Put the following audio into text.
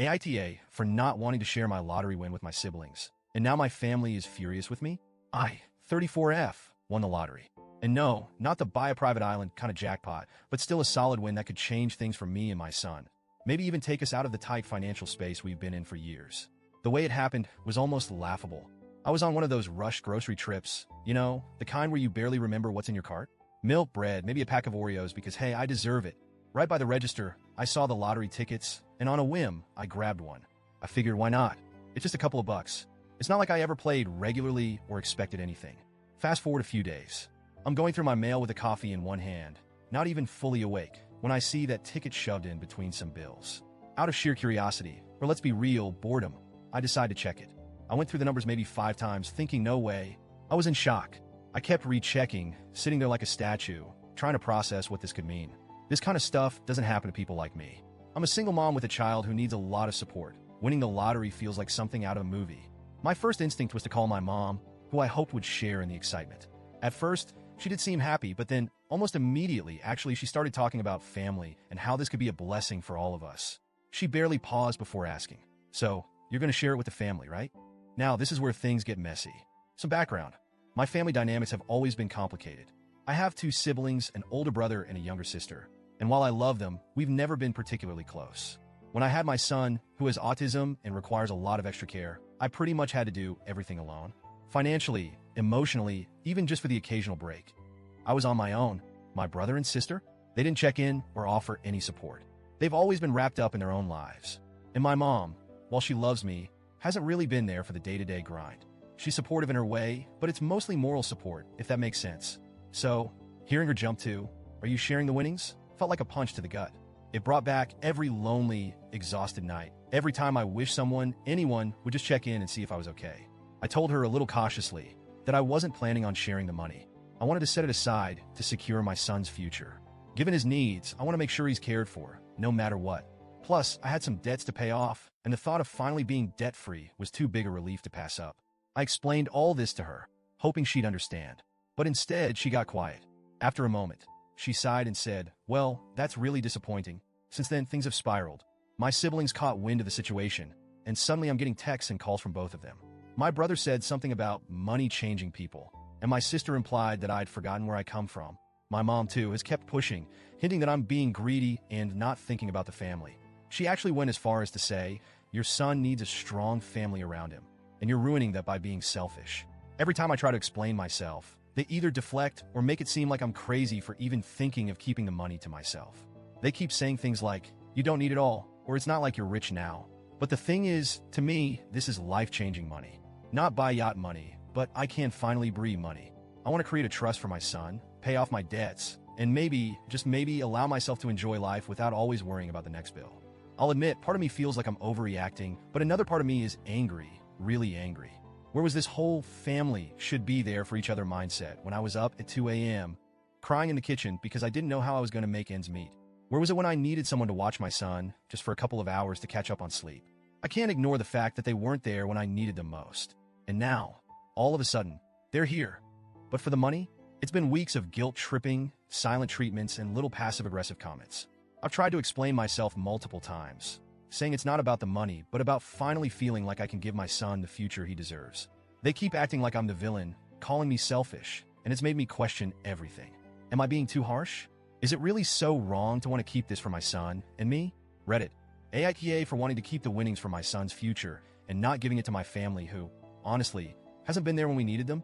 AITA for not wanting to share my lottery win with my siblings. And now my family is furious with me? I, 34F, won the lottery. And no, not the buy a private island kind of jackpot, but still a solid win that could change things for me and my son. Maybe even take us out of the tight financial space we've been in for years. The way it happened was almost laughable. I was on one of those rushed grocery trips, the kind where you barely remember what's in your cart. Milk, bread, maybe a pack of Oreos because, hey, I deserve it. Right by the register, I saw the lottery tickets, and on a whim, I grabbed one. I figured, why not? It's just a couple of bucks. It's not like I ever played regularly or expected anything. Fast forward a few days. I'm going through my mail with a coffee in one hand, not even fully awake, when I see that ticket shoved in between some bills. Out of sheer curiosity, or let's be real, boredom, I decide to check it. I went through the numbers maybe 5 times, thinking no way. I was in shock. I kept rechecking, sitting there like a statue, trying to process what this could mean. This kind of stuff doesn't happen to people like me. I'm a single mom with a child who needs a lot of support. Winning the lottery feels like something out of a movie. My first instinct was to call my mom, who I hoped would share in the excitement. At first, she did seem happy, but then, almost immediately, she started talking about family and how this could be a blessing for all of us. She barely paused before asking, "So, you're going to share it with the family, right?" Now, this is where things get messy. Some background. My family dynamics have always been complicated. I have 2 siblings, an older brother and a younger sister. And while I love them, we've never been particularly close. When I had my son, who has autism and requires a lot of extra care, I pretty much had to do everything alone. Financially, emotionally, even just for the occasional break. I was on my own. My brother and sister, they didn't check in or offer any support. They've always been wrapped up in their own lives. And my mom, while she loves me, hasn't really been there for the day-to-day grind. She's supportive in her way, but it's mostly moral support, if that makes sense. So, hearing her jump to, "Are you sharing the winnings?" felt like a punch to the gut. It brought back every lonely, exhausted night. Every time I wished anyone would just check in and see if I was okay. I told her a little cautiously that I wasn't planning on sharing the money. I wanted to set it aside to secure my son's future. Given his needs, I want to make sure he's cared for, no matter what. Plus, I had some debts to pay off, and the thought of finally being debt-free was too big a relief to pass up. I explained all this to her, hoping she'd understand. But instead, she got quiet. After a moment, she sighed and said, "Well, that's really disappointing. Since then, things have spiraled. My siblings caught wind of the situation, and suddenly I'm getting texts and calls from both of them. My brother said something about money changing people, and my sister implied that I'd forgotten where I come from. My mom, too, has kept pushing, hinting that I'm being greedy and not thinking about the family. She actually went as far as to say, 'Your son needs a strong family around him, and you're ruining that by being selfish.' Every time I try to explain myself, they either deflect or make it seem like I'm crazy for even thinking of keeping the money to myself. They keep saying things like, 'You don't need it all,' or 'It's not like you're rich now.' But the thing is, to me, this is life-changing money. Not buy yacht money, but I can finally breathe money. I want to create a trust for my son, pay off my debts, and maybe, just maybe, allow myself to enjoy life without always worrying about the next bill. I'll admit, part of me feels like I'm overreacting, but another part of me is angry, really angry. Where was this whole family should be there for each other mindset when I was up at 2 a.m., crying in the kitchen because I didn't know how I was going to make ends meet? Where was it when I needed someone to watch my son just for a couple of hours to catch up on sleep? I can't ignore the fact that they weren't there when I needed them most. And now, all of a sudden, they're here. But for the money, it's been weeks of guilt-tripping, silent treatments, and little passive-aggressive comments. I've tried to explain myself multiple times, saying it's not about the money, but about finally feeling like I can give my son the future he deserves. They keep acting like I'm the villain, calling me selfish, and it's made me question everything. Am I being too harsh? Is it really so wrong to want to keep this for my son and me? Reddit. AITA for wanting to keep the winnings for my son's future and not giving it to my family who, honestly, hasn't been there when we needed them?